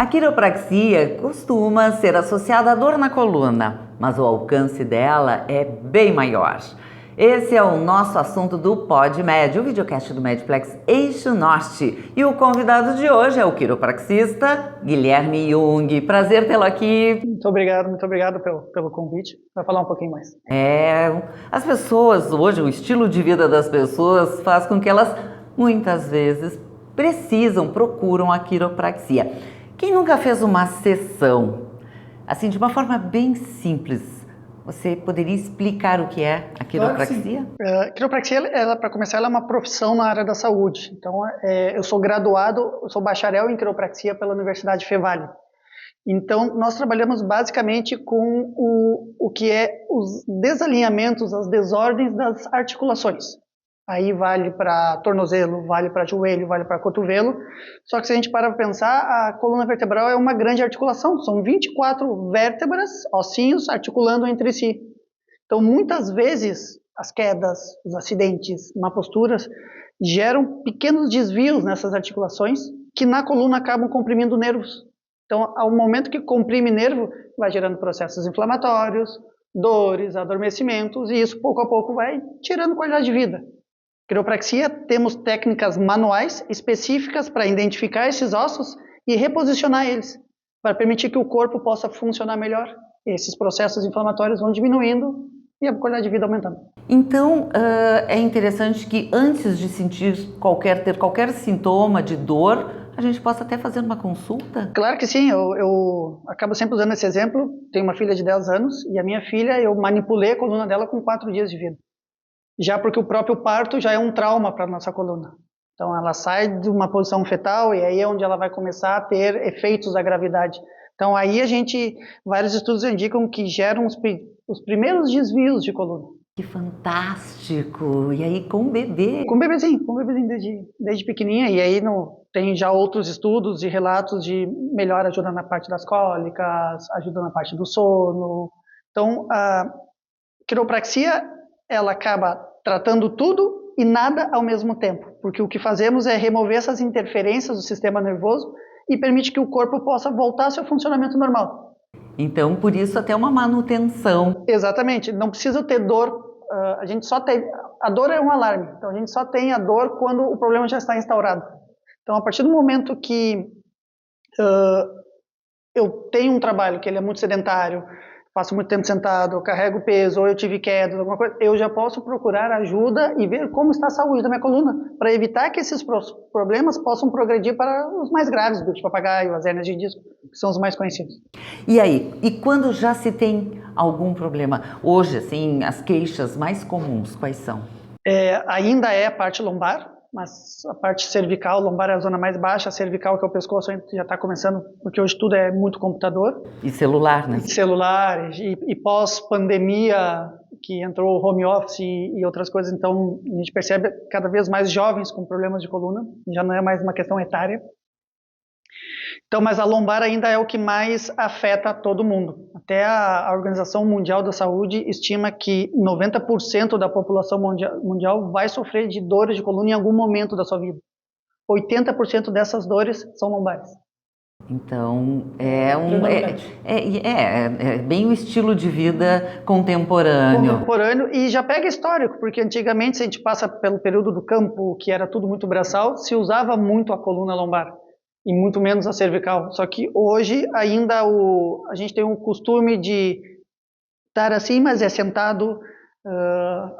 quiropraxia costuma ser associada à dor na coluna, mas o alcance dela é bem maior. Esse é o nosso assunto do PodMed, o videocast do Medplex Eixo Norte. E o convidado de hoje é o quiropraxista Guilherme Jung. Prazer tê-lo aqui. Muito obrigado pelo convite. Vai falar um pouquinho mais. As pessoas hoje, o estilo de vida das pessoas faz com que elas, muitas vezes, procuram a quiropraxia. Quem nunca fez uma sessão, assim, de uma forma bem simples, você poderia explicar o que é a quiropraxia? Claro, quiropraxia, para começar, ela é uma profissão na área da saúde. Então, eu sou bacharel em quiropraxia pela Universidade Fevale. Então, nós trabalhamos basicamente com o que é os desalinhamentos, as desordens das articulações. Aí vale para tornozelo, vale para joelho, vale para cotovelo. Só que se a gente parar para pensar, a coluna vertebral é uma grande articulação. São 24 vértebras, ossinhos, articulando entre si. Então, muitas vezes, as quedas, os acidentes, má posturas, geram pequenos desvios nessas articulações que na coluna acabam comprimindo nervos. Então, ao momento que comprime nervo, vai gerando processos inflamatórios, dores, adormecimentos, e isso pouco a pouco vai tirando qualidade de vida. Quiropraxia, temos técnicas manuais específicas para identificar esses ossos e reposicionar eles, para permitir que o corpo possa funcionar melhor. E esses processos inflamatórios vão diminuindo e a qualidade de vida aumentando. Então, é interessante que antes de ter qualquer sintoma de dor, a gente possa até fazer uma consulta? Claro que sim, eu acabo sempre usando esse exemplo. Tenho uma filha de 10 anos e a minha filha, eu manipulei a coluna dela com 4 dias de vida. Já porque o próprio parto já é um trauma para a nossa coluna. Então ela sai de uma posição fetal e aí é onde ela vai começar a ter efeitos da gravidade. Então aí vários estudos indicam que geram os primeiros desvios de coluna. Que fantástico! E aí com o bebê? Com o bebezinho desde pequenininha. E aí tem já outros estudos e relatos de melhor ajuda na parte das cólicas, ajuda na parte do sono. Então a quiropraxia, ela acaba tratando tudo e nada ao mesmo tempo, porque o que fazemos é remover essas interferências do sistema nervoso e permite que o corpo possa voltar ao seu funcionamento normal. Então, por isso até uma manutenção. Exatamente, não precisa ter dor, a dor é um alarme, então a gente só tem a dor quando o problema já está instaurado. Então, a partir do momento que eu tenho um trabalho que ele é muito sedentário, passo muito tempo sentado, eu carrego peso, ou eu tive queda, alguma coisa, eu já posso procurar ajuda e ver como está a saúde da minha coluna, para evitar que esses problemas possam progredir para os mais graves, bico de papagaio, as hérnias de disco, que são os mais conhecidos. E aí, e quando já se tem algum problema? Hoje, assim, as queixas mais comuns, quais são? Ainda é a parte lombar, mas a parte cervical, lombar é a zona mais baixa, a cervical, que é o pescoço, já está começando, porque hoje tudo é muito computador. E celular, né? Celular, e pós-pandemia, que entrou o home office e outras coisas, então a gente percebe cada vez mais jovens com problemas de coluna, já não é mais uma questão etária. Então, mas a lombar ainda é o que mais afeta todo mundo. Até a Organização Mundial da Saúde estima que 90% da população mundial vai sofrer de dores de coluna em algum momento da sua vida. 80% dessas dores são lombares. Então, é bem o estilo de vida contemporâneo. Contemporâneo, e já pega histórico, porque antigamente, se a gente passa pelo período do campo, que era tudo muito braçal, se usava muito a coluna lombar. E muito menos a cervical. Só que hoje ainda a gente tem um costume de estar assim, mas é sentado.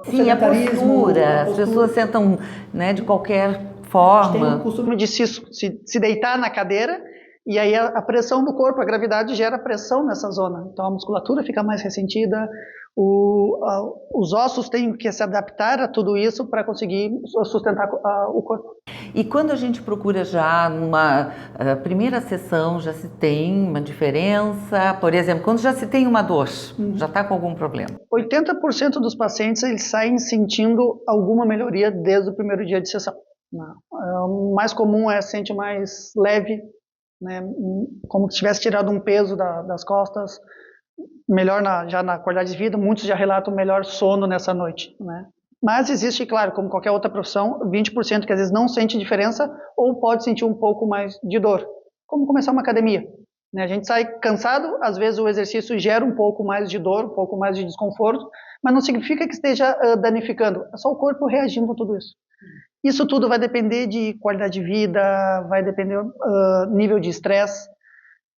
Sim, a postura. As pessoas sentam, né, de qualquer forma. Tem o costume de se deitar na cadeira e aí a pressão do corpo, a gravidade gera pressão nessa zona. Então a musculatura fica mais ressentida, os ossos têm que se adaptar a tudo isso para conseguir sustentar o corpo. E quando a gente procura já numa primeira sessão, já se tem uma diferença? Por exemplo, quando já se tem uma dor, já está com algum problema? 80% dos pacientes eles saem sentindo alguma melhoria desde o primeiro dia de sessão. O mais comum é sentir mais leve, né, como se tivesse tirado um peso das costas, melhor já na qualidade de vida, muitos já relatam melhor sono nessa noite, né? Mas existe, claro, como qualquer outra profissão, 20% que às vezes não sente diferença ou pode sentir um pouco mais de dor, como começar uma academia. né? A gente sai cansado, às vezes o exercício gera um pouco mais de dor, um pouco mais de desconforto, mas não significa que esteja danificando, é só o corpo reagindo a tudo isso. Isso tudo vai depender de qualidade de vida, vai depender nível de estresse,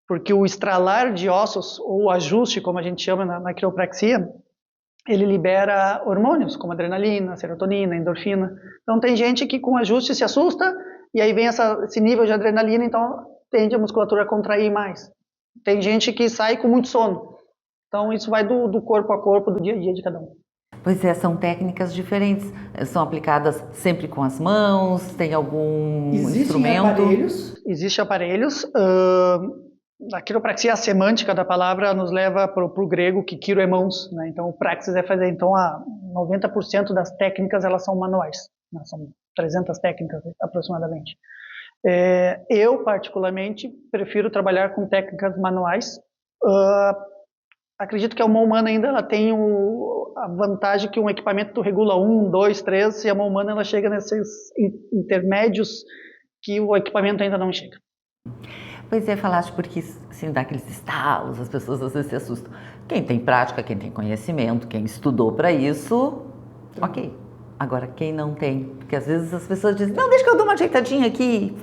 porque o estralar de ossos, ou o ajuste, como a gente chama na quiropraxia, ele libera hormônios, como adrenalina, serotonina, endorfina. Então tem gente que com ajuste se assusta, e aí vem esse nível de adrenalina, então tende a musculatura a contrair mais. Tem gente que sai com muito sono. Então isso vai do corpo a corpo, do dia a dia de cada um. Pois é, são técnicas diferentes, são aplicadas sempre com as mãos, tem algum instrumento? Aparelhos? Existem aparelhos. A quiropraxia, a semântica da palavra nos leva para o grego, que quiro é mãos, né? Então o praxis é fazer. Então 90% das técnicas elas são manuais, né? São 300 técnicas aproximadamente. Eu particularmente prefiro trabalhar com técnicas manuais. Acredito que a mão humana ainda ela tem a vantagem que um equipamento tu regula 1, 2, 3, e a mão humana ela chega nesses intermédios que o equipamento ainda não chega. Pois é, falaste porque assim, dá aqueles estalos, as pessoas às vezes se assustam. Quem tem prática, quem tem conhecimento, quem estudou para isso, ok. Agora, quem não tem? Porque às vezes as pessoas dizem, não, deixa que eu dou uma ajeitadinha aqui.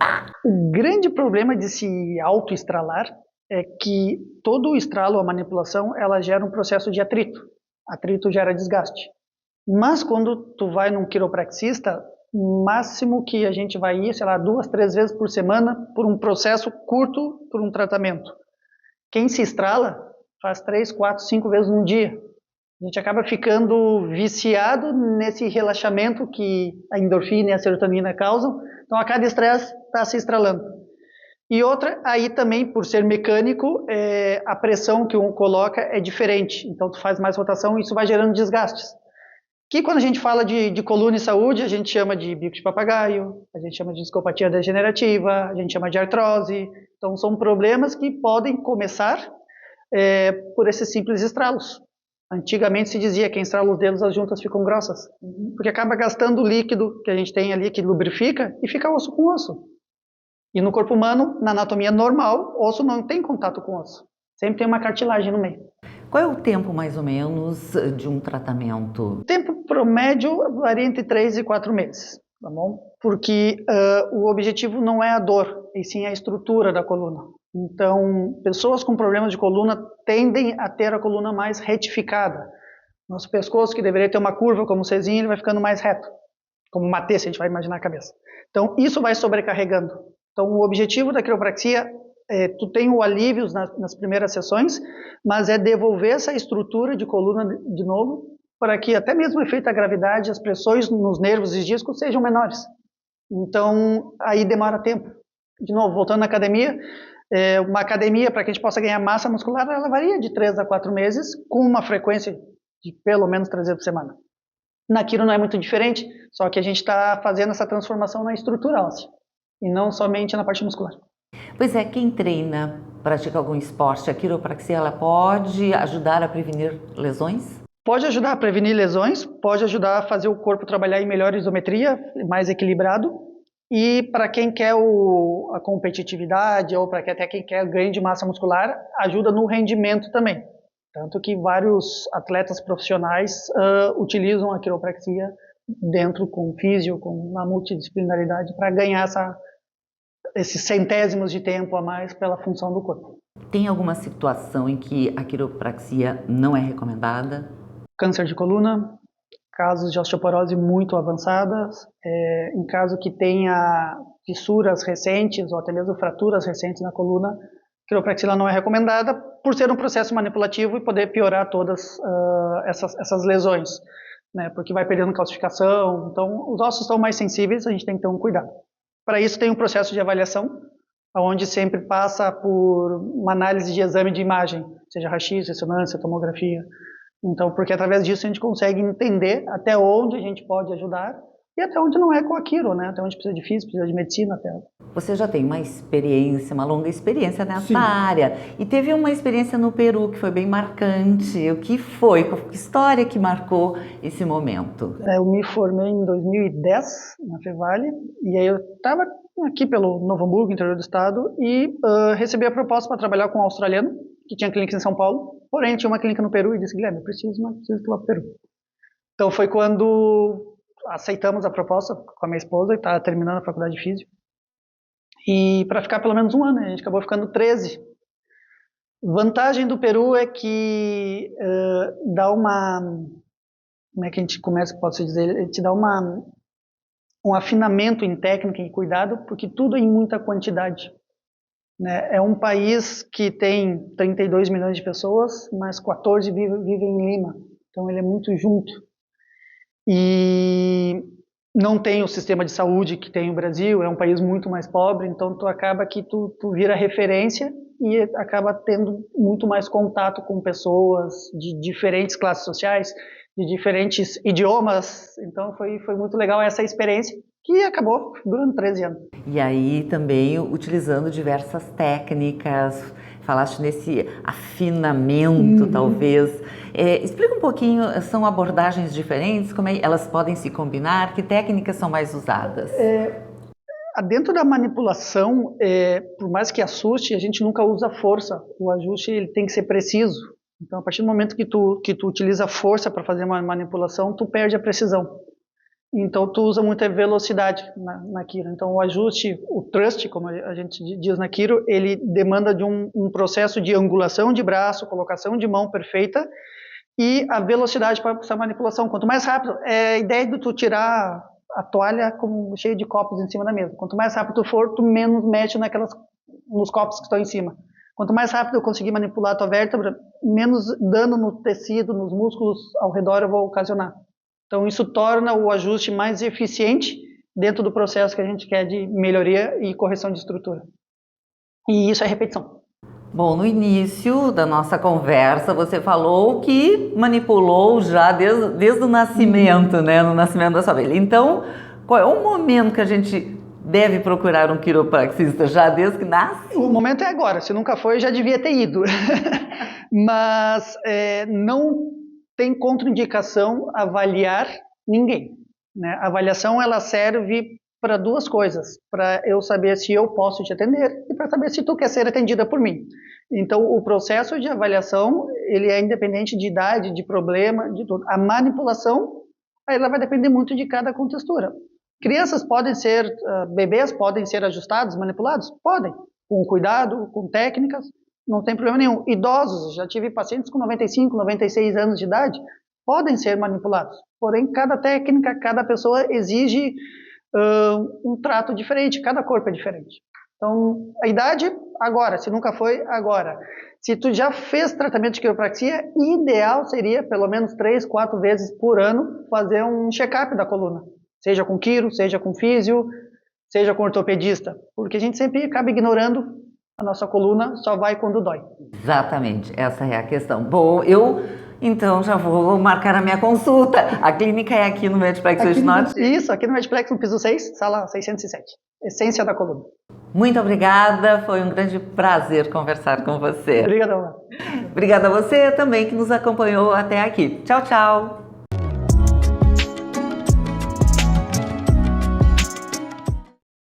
O grande problema de se autoestralar é que todo o estralo, a manipulação, ela gera um processo de atrito. Atrito gera desgaste. Mas quando tu vai num quiropraxista, máximo que a gente vai ir, sei lá, 2, 3 vezes por semana, por um processo curto, por um tratamento. Quem se estrala faz 3, 4, 5 vezes num dia. A gente acaba ficando viciado nesse relaxamento que a endorfina e a serotonina causam. Então, a cada estresse está se estralando. E outra, aí também, por ser mecânico, a pressão que um coloca é diferente. Então, tu faz mais rotação e isso vai gerando desgastes. Que quando a gente fala de coluna e saúde, a gente chama de bico de papagaio, a gente chama de discopatia degenerativa, a gente chama de artrose. Então, são problemas que podem começar por esses simples estralos. Antigamente se dizia que quem estrala os dedos, as juntas ficam grossas. Porque acaba gastando o líquido que a gente tem ali, que lubrifica, e fica osso com osso. E no corpo humano, na anatomia normal, osso não tem contato com osso. Sempre tem uma cartilagem no meio. Qual é o tempo, mais ou menos, de um tratamento? O tempo promédio varia entre 3 e 4 meses, tá bom? Porque o objetivo não é a dor, e sim a estrutura da coluna. Então, pessoas com problemas de coluna tendem a ter a coluna mais retificada. Nosso pescoço, que deveria ter uma curva como o Czinho, ele vai ficando mais reto. Como uma T, se a gente vai imaginar a cabeça. Então, isso vai sobrecarregando. Então, o objetivo da quiropraxia tu tem o alívio nas primeiras sessões, mas é devolver essa estrutura de coluna de novo, para que até mesmo o efeito da gravidade, as pressões nos nervos e discos sejam menores. Então, aí demora tempo. De novo, voltando na academia, uma academia, para que a gente possa ganhar massa muscular, ela varia de 3 a 4 meses, com uma frequência de pelo menos 3 vezes por semana. Na quiro não é muito diferente, só que a gente está fazendo essa transformação na estrutura óssea, e não somente na parte muscular. Pois é, quem treina, pratica algum esporte, a quiropraxia ela pode ajudar a prevenir lesões? Pode ajudar a prevenir lesões, pode ajudar a fazer o corpo trabalhar em melhor isometria, mais equilibrado. E para quem quer a competitividade ou para até quem quer ganho de massa muscular, ajuda no rendimento também. Tanto que vários atletas profissionais utilizam a quiropraxia dentro com físio, com uma multidisciplinaridade para ganhar esses centésimos de tempo a mais pela função do corpo. Tem alguma situação em que a quiropraxia não é recomendada? Câncer de coluna, casos de osteoporose muito avançadas, em caso que tenha fissuras recentes ou até mesmo fraturas recentes na coluna, a quiropraxia não é recomendada por ser um processo manipulativo e poder piorar todas essas lesões, né? Porque vai perdendo calcificação, então os ossos estão mais sensíveis, a gente tem que ter um cuidado. Para isso tem um processo de avaliação, onde sempre passa por uma análise de exame de imagem, seja raio-x, ressonância, tomografia. Então, porque através disso a gente consegue entender até onde a gente pode ajudar e até onde não é com a quiro, né? Até onde precisa de física, precisa de medicina até. Você já tem uma experiência, uma longa experiência nessa área. E teve uma experiência no Peru que foi bem marcante. O que foi? Que história que marcou esse momento? Eu me formei em 2010 na Fevale e aí eu estava aqui pelo Novo Hamburgo, interior do estado, e recebi a proposta para trabalhar com um australiano, que tinha clínica em São Paulo, porém tinha uma clínica no Peru, e disse, Guilherme, eu preciso ir lá para o Peru. Então foi quando aceitamos a proposta com a minha esposa, que estava terminando a faculdade de Físio, e para ficar pelo menos um ano, a gente acabou ficando 13. Vantagem do Peru é que dá uma, como é que a gente começa, posso dizer, ele te dá um afinamento em técnica e cuidado, porque tudo é em muita quantidade. Né? É um país que tem 32 milhões de pessoas, mas 14 vivem em Lima, então ele é muito junto. E não tem o sistema de saúde que tem o Brasil, é um país muito mais pobre, então tu acaba que tu vira referência e acaba tendo muito mais contato com pessoas de diferentes classes sociais, de diferentes idiomas, então foi muito legal essa experiência, que acabou durante 13 anos. E aí também utilizando diversas técnicas, falaste nesse afinamento, talvez. Explica um pouquinho, são abordagens diferentes, como elas podem se combinar, que técnicas são mais usadas? Dentro da manipulação, por mais que assuste, a gente nunca usa força. O ajuste ele tem que ser preciso. Então, a partir do momento que tu utiliza força para fazer uma manipulação, tu perde a precisão. Então, tu usa muita velocidade na Quiro. Então, o ajuste, o thrust, como a gente diz na Quiro, ele demanda de um processo de angulação de braço, colocação de mão perfeita e a velocidade para essa manipulação. Quanto mais rápido, a ideia de tu tirar a toalha cheia de copos em cima da mesa. Quanto mais rápido tu for, tu menos mexe nos copos que estão em cima. Quanto mais rápido eu conseguir manipular a tua vértebra, menos dano no tecido, nos músculos ao redor eu vou ocasionar. Então, isso torna o ajuste mais eficiente dentro do processo que a gente quer de melhoria e correção de estrutura. E isso é repetição. Bom, no início da nossa conversa, você falou que manipulou já desde o nascimento, né? No nascimento da sua filha. Então, qual é o momento que a gente deve procurar um quiropraxista? Já desde que nasce? O momento é agora. Se nunca foi, já devia ter ido. Mas não tem contraindicação avaliar ninguém. Né? A avaliação ela serve para duas coisas, para eu saber se eu posso te atender e para saber se tu quer ser atendida por mim. Então, o processo de avaliação, ele é independente de idade, de problema, de tudo. A manipulação, ela vai depender muito de cada contextura. Crianças podem ser, bebês podem ser ajustados, manipulados? Podem, com cuidado, com técnicas, não tem problema nenhum. Idosos, já tive pacientes com 95, 96 anos de idade, podem ser manipulados. Porém, cada técnica, cada pessoa exige um trato diferente, cada corpo é diferente. Então, a idade, agora. Se nunca foi, agora. Se tu já fez tratamento de quiropraxia, ideal seria, pelo menos 3, 4 vezes por ano, fazer um check-up da coluna. Seja com quiro, seja com físio, seja com ortopedista. Porque a gente sempre acaba ignorando a nossa coluna, só vai quando dói. Exatamente, essa é a questão. Bom, então já vou marcar a minha consulta. A clínica é aqui no Medplex Hoje Norte? Isso, aqui no Medplex, no piso 6, sala 607. Essência da coluna. Muito obrigada, foi um grande prazer conversar com você. Obrigada. Obrigada a você também que nos acompanhou até aqui. Tchau, tchau.